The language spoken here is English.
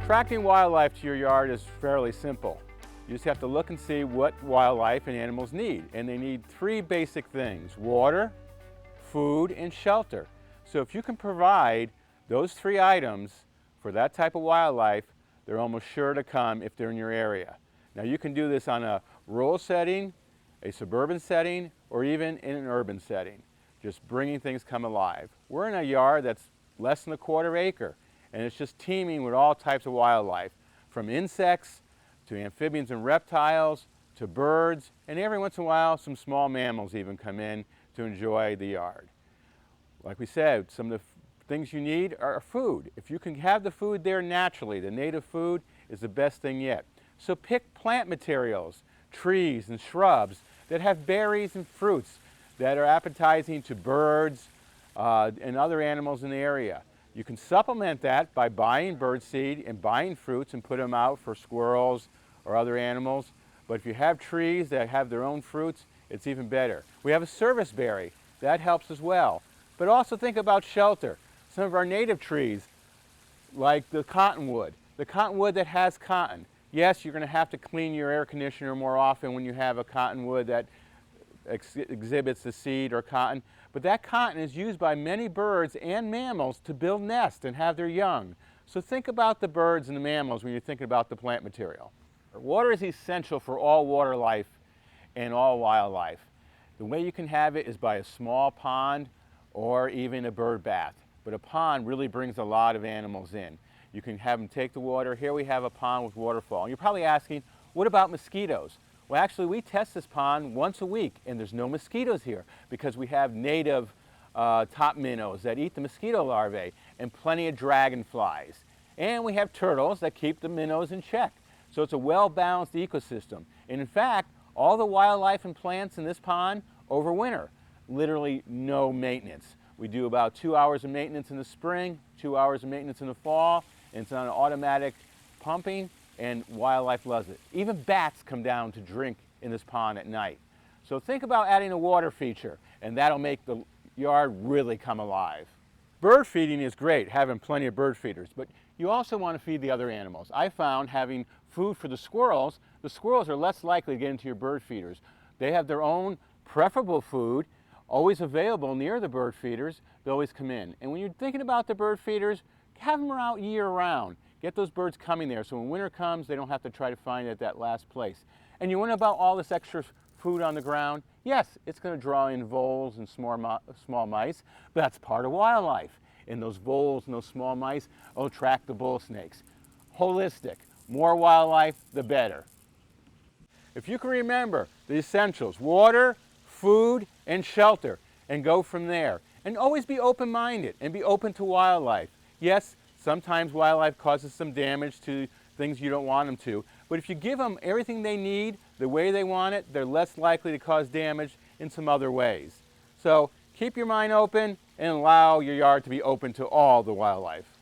Attracting wildlife to your yard is fairly simple. You just have to look and see what wildlife and animals need. And they need three basic things: water, food, and shelter. So if you can provide those three items for that type of wildlife, they're almost sure to come if they're in your area. Now you can do this on a rural setting, a suburban setting, or even in an urban setting. Just bringing things come alive. We're in a yard that's less than a quarter acre, and it's just teeming with all types of wildlife, from insects to amphibians and reptiles to birds, and every once in a while some small mammals even come in to enjoy the yard. Like we said, some of the things you need are food. If you can have the food there naturally, the native food is the best thing yet. So pick plant materials, trees and shrubs that have berries and fruits that are appetizing to birds and other animals in the area. You can supplement that by buying bird seed and buying fruits and put them out for squirrels or other animals. But if you have trees that have their own fruits, it's even better. We have a service berry. That helps as well. But also think about shelter. Some of our native trees, like the cottonwood that has cotton. Yes, you're going to have to clean your air conditioner more often when you have a cottonwood that exhibits the seed or cotton. But that cotton is used by many birds and mammals to build nests and have their young. So think about the birds and the mammals when you're thinking about the plant material. Water is essential for all water life and all wildlife. The way you can have it is by a small pond or even a bird bath. But a pond really brings a lot of animals in. You can have them take the water. Here we have a pond with waterfall. And you're probably asking, what about mosquitoes? Well, actually, we test this pond once a week, and there's no mosquitoes here because we have native top minnows that eat the mosquito larvae and plenty of dragonflies. And we have turtles that keep the minnows in check. So it's a well-balanced ecosystem. And in fact, all the wildlife and plants in this pond overwinter. Literally no maintenance. We do about 2 hours of maintenance in the spring, 2 hours of maintenance in the fall, and it's on automatic pumping, and wildlife loves it. Even bats come down to drink in this pond at night. So think about adding a water feature, and that'll make the yard really come alive. Bird feeding is great, having plenty of bird feeders, but you also want to feed the other animals. I found having food for the squirrels are less likely to get into your bird feeders. They have their own preferable food, always available near the bird feeders. They always come in. And when you're thinking about the bird feeders, have them out year round. Get those birds coming there so when winter comes, they don't have to try to find it at that last place. And you wonder about all this extra food on the ground? Yes, it's going to draw in voles and small mice, but that's part of wildlife. And those voles and those small mice will attract the bull snakes. Holistic. More wildlife, the better. If you can remember the essentials: water, food, and shelter, and go from there. And always be open-minded and be open to wildlife. Yes, sometimes wildlife causes some damage to things you don't want them to, but if you give them everything they need the way they want it, they're less likely to cause damage in some other ways. So keep your mind open and allow your yard to be open to all the wildlife.